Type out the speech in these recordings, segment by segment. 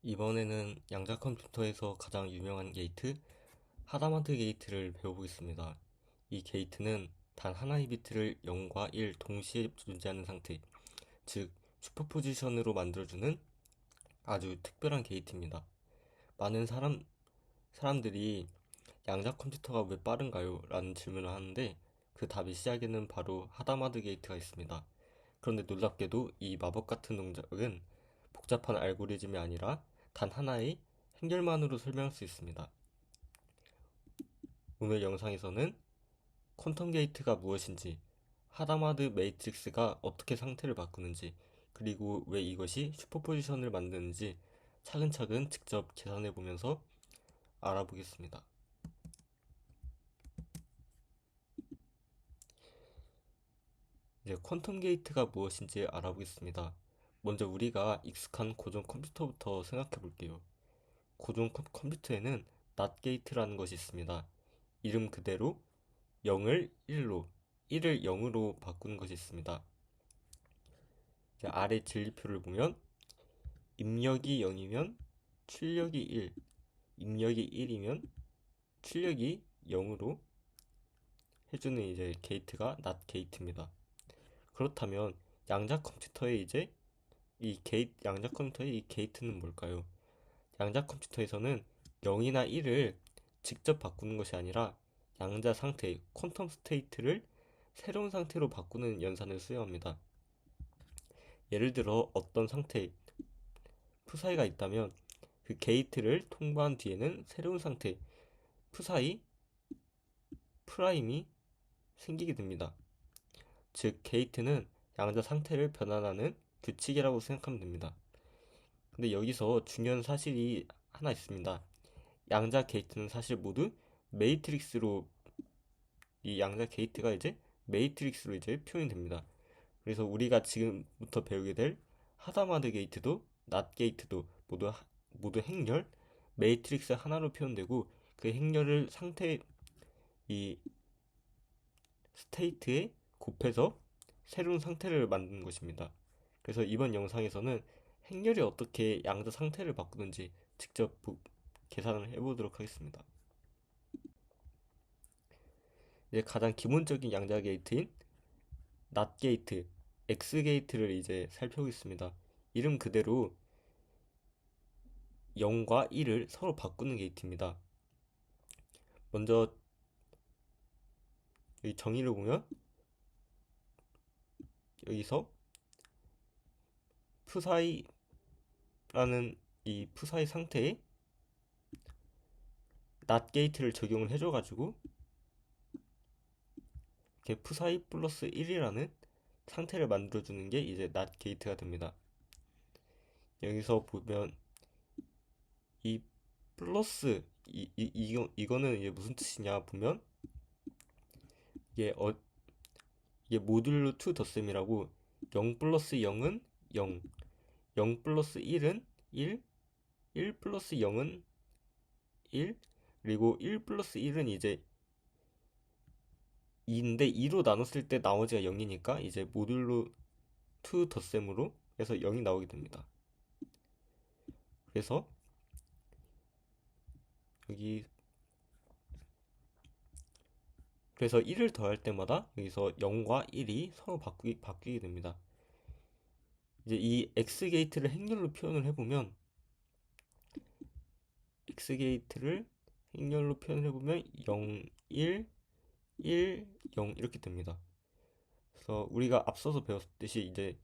이번에는 양자 컴퓨터에서 가장 유명한 게이트, 하다마드 게이트를 배워보겠습니다. 이 게이트는 단 하나의 비트를 0과 1 동시에 존재하는 상태, 즉 슈퍼포지션으로 만들어주는 아주 특별한 게이트입니다. 많은 사람들이 양자 컴퓨터가 왜 빠른가요? 라는 질문을 하는데 그 답의 시작에는 바로 하다마드 게이트가 있습니다. 그런데 놀랍게도 이 마법 같은 동작은 복잡한 알고리즘이 아니라 단 하나의 행렬만으로 설명할 수 있습니다. 오늘 영상에서는 퀀텀 게이트가 무엇인지, 하다마드 매트릭스가 어떻게 상태를 바꾸는지, 그리고 왜 이것이 슈퍼포지션을 만드는지 차근차근 직접 계산해 보면서 알아보겠습니다. 이제 퀀텀 게이트가 무엇인지 알아보겠습니다. 먼저 우리가 익숙한 고전 컴퓨터부터 생각해 볼게요. 고전 컴퓨터에는 낫 게이트라는 것이 있습니다. 이름 그대로 0을 1로, 1을 0으로 바꾸는 것이 있습니다. 아래 진리표를 보면 입력이 0이면 출력이 1, 입력이 1이면 출력이 0으로 해주는 이제 게이트가 낫 게이트입니다. 그렇다면 양자 컴퓨터의 이제 양자 컴퓨터의 이 게이트는 뭘까요? 양자 컴퓨터에서는 0이나 1을 직접 바꾸는 것이 아니라 양자 상태, 퀀텀 스테이트를 새로운 상태로 바꾸는 연산을 수행합니다. 예를 들어 어떤 상태, 푸사이가 있다면 그 게이트를 통과한 뒤에는 새로운 상태, 푸사이, 프라임이 생기게 됩니다. 즉, 게이트는 양자 상태를 변환하는 규칙이라고 생각하면 됩니다. 근데 여기서 중요한 사실이 하나 있습니다. 양자 게이트는 사실 모두 매트릭스로 이 양자 게이트가 이제 매트릭스로 이제 표현이 됩니다. 그래서 우리가 지금부터 배우게 될 하다마드 게이트도 낫 게이트도 모두 행렬 매트릭스 하나로 표현되고 그 행렬을 이 스테이트에 곱해서 새로운 상태를 만드는 것입니다. 그래서 이번 영상에서는 행렬이 어떻게 양자 상태를 바꾸는지 직접 계산을 해보도록 하겠습니다. 이제 가장 기본적인 양자 게이트인 낫 게이트, 엑스 게이트를 이제 살펴보겠습니다. 이름 그대로 0과 1을 서로 바꾸는 게이트입니다. 먼저 여기 정의를 보면 여기서 푸사이라는 이 푸사이 상태에 낫 게이트를 적용을 해줘가지고 이렇게 푸사이 플러스 1이라는 상태를 만들어주는 게 이제 낫 게이트가 됩니다. 여기서 보면 이 플러스 이거는 이제 무슨 뜻이냐 보면 이게 이게 모듈로 2 덧셈이라고 0 플러스 0은 0, 0 플러스 1은 1, 1 플러스 0은 1, 그리고 1 플러스 1은 이제 2인데 2로 나눴을 때 나머지가 0이니까 이제 모듈로 2 덧셈으로 해서 0이 나오게 됩니다. 그래서 여기 그래서 1을 더할 때마다 여기서 0과 1이 서로 바뀌게 됩니다. 이제 이 x 게이트를 행렬로 표현을 해보면 x 게이트를 행렬로 표현을 해보면 0, 1, 1, 0 이렇게 됩니다. 그래서 우리가 앞서서 배웠듯이 이제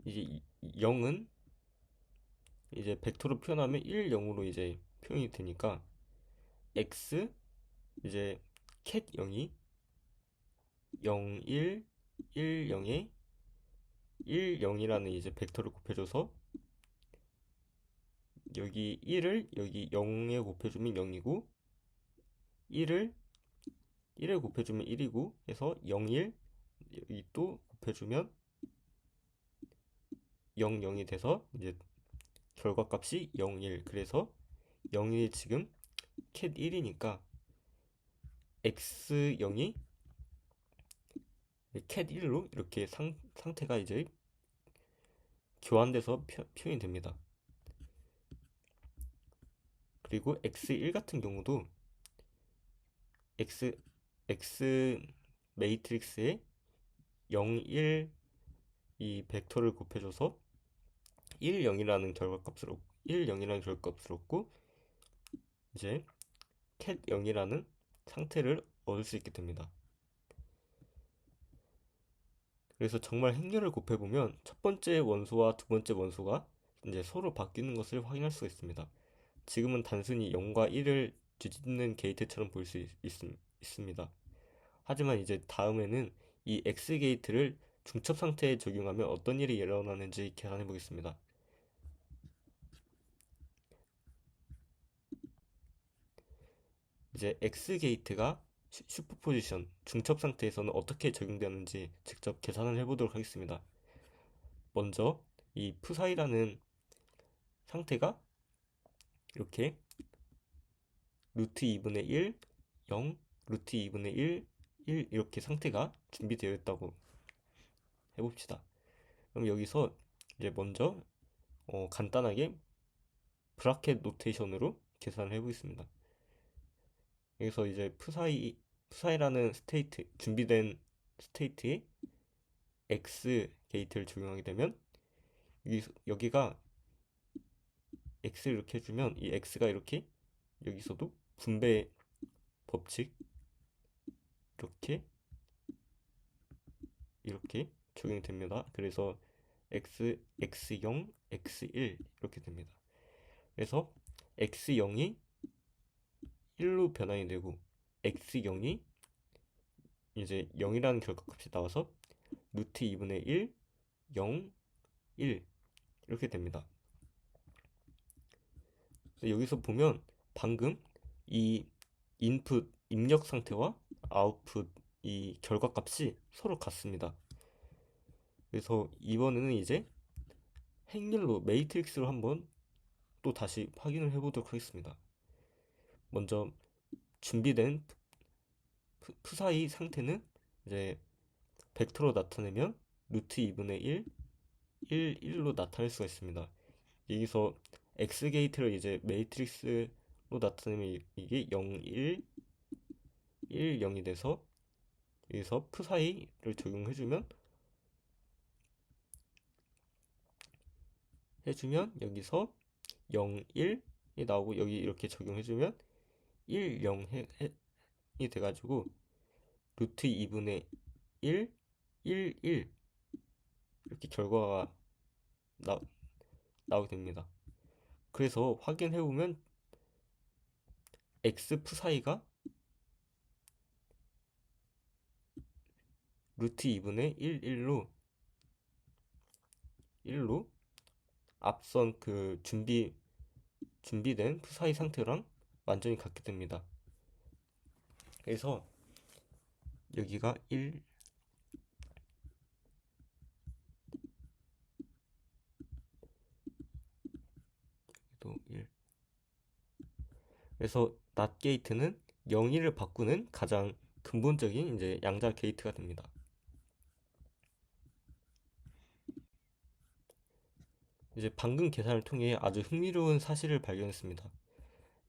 0은 이제 벡터로 표현하면 1, 0으로 이제 표현이 되니까 x 이제 cat 0이 0, 1, 1, 0에 1, 0이라는 이제 벡터를 곱해줘서 여기 1을 여기 0에 곱해주면 0이고 1을 1에 곱해주면 1이고 해서 0, 1 여기 또 곱해주면 0, 0이 돼서 이제 결과값이 0, 1 그래서 0, 1이 지금 cat 1이니까 x 0이 cat 1로 이렇게 상태가 이제 교환돼서 표현이 됩니다. 그리고 x1 같은 경우도 x x 매트릭스에 0, 1 이 벡터를 곱해줘서 1, 0이라는 결과값을 얻고 이제 cat 0이라는 상태를 얻을 수 있게 됩니다. 그래서 정말 행렬을 곱해보면 첫 번째 원소와 두 번째 원소가 이제 서로 바뀌는 것을 확인할 수가 있습니다. 지금은 단순히 0과 1을 뒤집는 게이트처럼 보일 수 있습니다. 하지만 이제 다음에는 이 X 게이트를 중첩 상태에 적용하면 어떤 일이 일어나는지 계산해 보겠습니다. 이제 X 게이트가 슈퍼포지션 중첩 상태에서는 어떻게 적용되는지 직접 계산을 해보도록 하겠습니다. 먼저 이 푸사이라는 상태가 이렇게 루트 2분의 1, 0, 루트 2분의 1, 1 이렇게 상태가 준비되어 있다고 해봅시다. 그럼 여기서 이제 먼저 간단하게 브라켓 노테이션으로 계산을 해보겠습니다. 여기서 이제 푸사이라는 준비된 스테이트에 X 게이트를 적용하게 되면 여기가 X를 이렇게 해주면 이 X가 이렇게 여기서도 분배 법칙 이렇게 적용이 됩니다. 그래서 X0, X1 이렇게 됩니다. 그래서 X0이 1로 변환이 되고 X0이 이제 0이라는 결과값이 나와서 루트 2분의 1, 0, 1 이렇게 됩니다. 여기서 보면 방금 이 인풋 입력 상태와 아웃풋 이 결과값이 서로 같습니다. 그래서 이번에는 이제 행렬로 매트릭스로 한번 또 다시 확인을 해보도록 하겠습니다. 먼저 준비된 푸사이 상태는 이제 벡터로 나타내면 루트 2분의 1, 1, 1로 나타낼 수가 있습니다. 여기서 X 게이트를 이제 매트릭스로 나타내면 이게 0, 1, 1, 0이 돼서 여기서 푸사이를 적용해주면 여기서 0, 1이 나오고 여기 이렇게 적용해주면 1, 0이 돼가지고 루트 2분의 1, 1, 1 이렇게 결과가 나오게 됩니다. 그래서 확인해보면 X 푸사이가 루트 2분의 1, 1로 앞선 그 준비된 푸사이 상태랑 완전히 같게 됩니다. 그래서 여기가 1, 또 1. 그래서 낫 게이트는 0, 1을 바꾸는 가장 근본적인 이제 양자 게이트가 됩니다. 이제 방금 계산을 통해 아주 흥미로운 사실을 발견했습니다.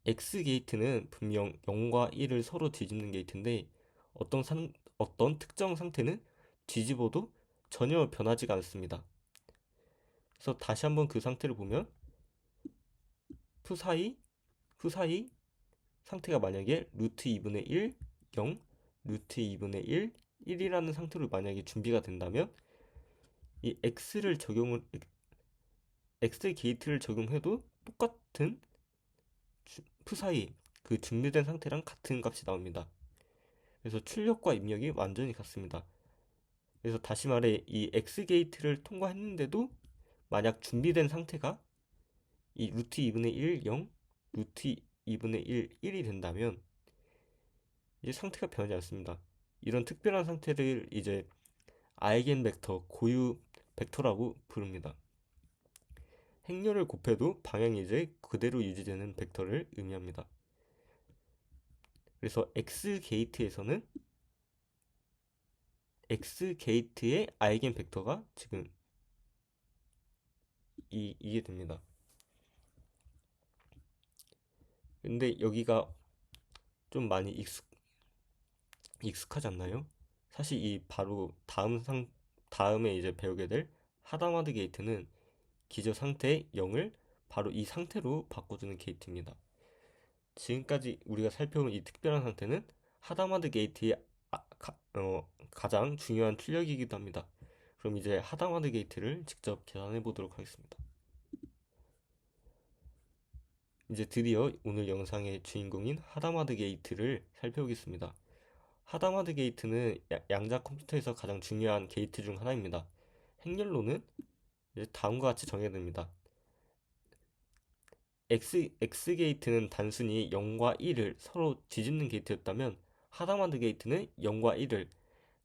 X 게이트는 분명 0과 1을 서로 뒤집는 게이트인데 어떤 특정 상태는 뒤집어도 전혀 변하지가 않습니다. 그래서 다시 한번 그 상태를 보면 푸사이 상태가 만약에 루트 2분의 1, 0, 루트 2분의 1, 1이라는 상태로 만약에 준비가 된다면 이 X 게이트를 적용해도 똑같은 푸사이 그 준비된 상태랑 같은 값이 나옵니다. 그래서 출력과 입력이 완전히 같습니다. 그래서 다시 말해 이 X 게이트를 통과했는데도 만약 준비된 상태가 이 루트 2분의 1, 0, 루트 2분의 1, 1이 된다면 이제 상태가 변하지 않습니다. 이런 특별한 상태를 이제 아이겐 벡터, 고유 벡터라고 부릅니다. 행렬을 곱해도 방향이 이제 그대로 유지되는 벡터를 의미합니다. 그래서 X 게이트의 아이겐 벡터가 지금 이게 됩니다. 근데 여기가 좀 많이 익숙하지 않나요? 사실 이 바로 다음에 이제 배우게 될 하다마드 게이트는 기저 상태의 0을 바로 이 상태로 바꿔주는 게이트입니다. 지금까지 우리가 살펴본 이 특별한 상태는 하다마드 게이트의 가장 중요한 출력이기도 합니다. 그럼 이제 하다마드 게이트를 직접 계산해 보도록 하겠습니다. 이제 드디어 오늘 영상의 주인공인 하다마드 게이트를 살펴보겠습니다. 하다마드 게이트는 양자 컴퓨터에서 가장 중요한 게이트 중 하나입니다. 행렬로는 이제 다음과 같이 정해됩니다. X 게이트는 단순히 0과 1을 서로 뒤집는 게이트였다면 하다마드 게이트는 0과 1을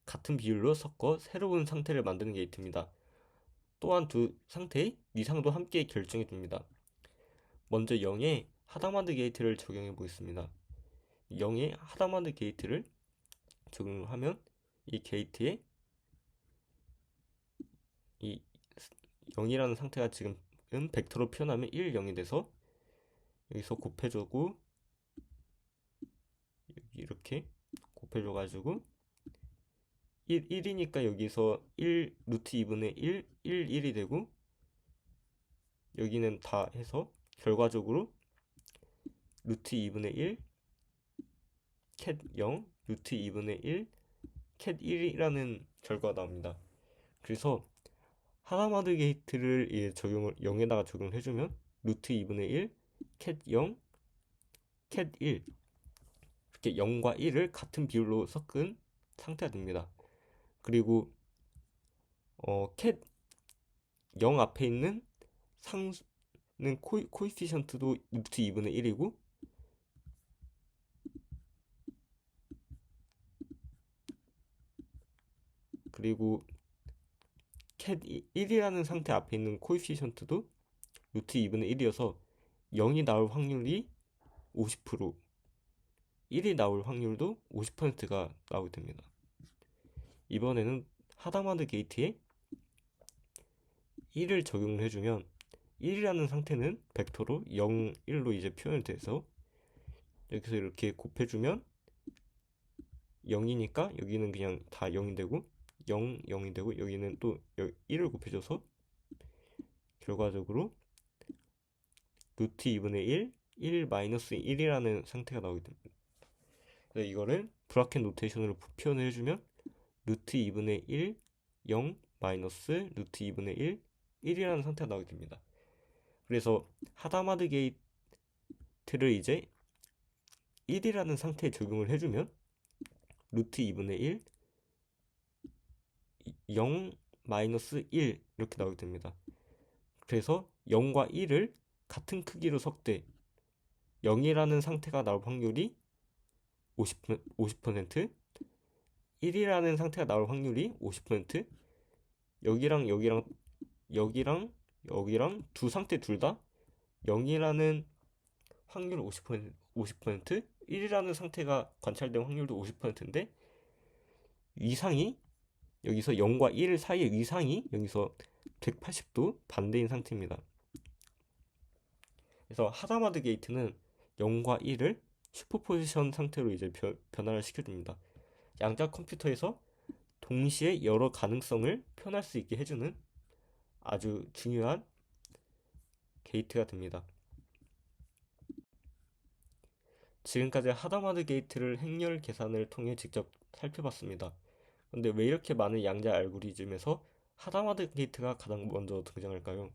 같은 비율로 섞어 새로운 상태를 만드는 게이트입니다. 또한 두 상태의 위상도 함께 결정해 줍니다. 먼저 0에 하다마드 게이트를 적용해 보겠습니다. 0에 하다마드 게이트를 적용하면 이 게이트에 이 0이라는 상태가 지금 벡터로 표현하면 1, 0이 돼서 여기서 곱해주고 이렇게 곱해줘가지고 1이니까 여기서 1 루트 2분의 1, 1이 되고 여기는 다 해서 결과적으로 루트 2분의 1, 캣 0, 루트 2분의 1, 캣 1이라는 결과가 나옵니다. 그래서 하다마드 게이트를 적용을 0에다가 적용을 해주면 루트 2분의 1, 캣 0, 캣 1 이렇게 0과 1을 같은 비율로 섞은 상태가 됩니다. 그리고 캣 0 앞에 있는 상수는 코이피션트도 루트 2분의 1이고 그리고 캣 1이라는 상태 앞에 있는 코이피션트도 루트 2분의 1이어서 0이 나올 확률이 50%, 1이 나올 확률도 50%가 나오게 됩니다. 이번에는 하다마드 게이트에 1을 적용을 해주면 1이라는 상태는 벡터로 0, 1로 이제 표현이 돼서 여기서 이렇게 곱해주면 0이니까 여기는 그냥 다 0이 되고 0, 0이 되고 여기는 또 1을 곱해줘서 결과적으로 루트 2분의 1, 1 마이너스 1이라는 상태가 나오게 됩니다. 그래서 이거를 브라켓 노테이션으로 표현을 해주면 루트 2분의 1, 0 마이너스 루트 2분의 1, 1이라는 상태가 나오게 됩니다. 그래서 하다마드 게이트를 이제 1이라는 상태에 적용을 해주면 루트 2분의 1, 0 마이너스 1 이렇게 나오게 됩니다. 그래서 0과 1을 같은 크기로 섞되 0이라는 상태가 나올 확률이 50%, 1이라는 상태가 나올 확률이 50%, 여기랑 여기랑 여기랑 여기랑 두 상태 둘 다 0이라는 확률 50%, 1이라는 상태가 관찰된 확률도 50%인데 위상이 여기서 0과 1 사이의 위상이 여기서 180도 반대인 상태입니다. 그래서 하다마드 게이트는 0과 1을 슈퍼포지션 상태로 이제 변화를 시켜줍니다. 양자 컴퓨터에서 동시에 여러 가능성을 표현할 수 있게 해주는 아주 중요한 게이트가 됩니다. 지금까지 하다마드 게이트를 행렬 계산을 통해 직접 살펴봤습니다. 근데 왜 이렇게 많은 양자 알고리즘에서 하다마드 게이트가 가장 먼저 등장할까요?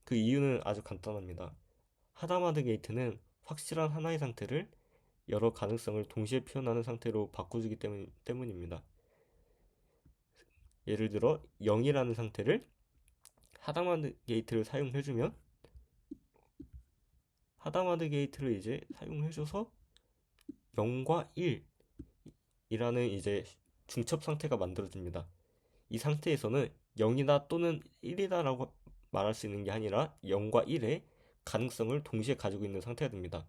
그 이유는 아주 간단합니다. 하다마드 게이트는 확실한 하나의 상태를 여러 가능성을 동시에 표현하는 상태로 바꿔주기 때문입니다. 예를 들어 0이라는 상태를 하다마드 게이트를 사용해주면 하다마드 게이트를 이제 사용해줘서 0과 1이라는 이제 중첩 상태가 만들어집니다. 이 상태에서는 0이다 또는 1이다라고 말할 수 있는 게 아니라 0과 1의 가능성을 동시에 가지고 있는 상태가 됩니다.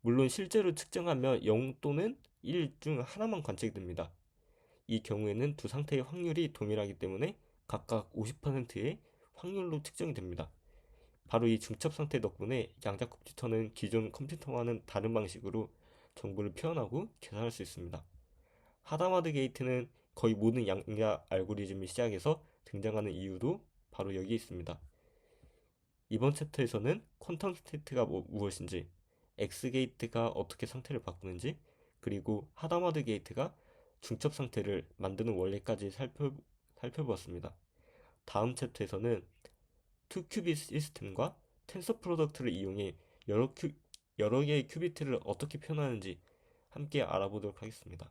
물론 실제로 측정하면 0 또는 1 중 하나만 관측이 됩니다. 이 경우에는 두 상태의 확률이 동일하기 때문에 각각 50%의 확률로 측정이 됩니다. 바로 이 중첩 상태 덕분에 양자 컴퓨터는 기존 컴퓨터와는 다른 방식으로 정보를 표현하고 계산할 수 있습니다. 하다마드 게이트는 거의 모든 양자 알고리즘의 시작에서 등장하는 이유도 바로 여기 있습니다. 이번 챕터에서는 퀀텀 스테이트가 무엇인지, X 게이트가 어떻게 상태를 바꾸는지, 그리고 하다마드 게이트가 중첩 상태를 만드는 원리까지 살펴보았습니다. 다음 챕터에서는 2큐빗 시스템과 텐서 프로덕트를 이용해 여러 개의 큐비트를 어떻게 표현하는지 함께 알아보도록 하겠습니다.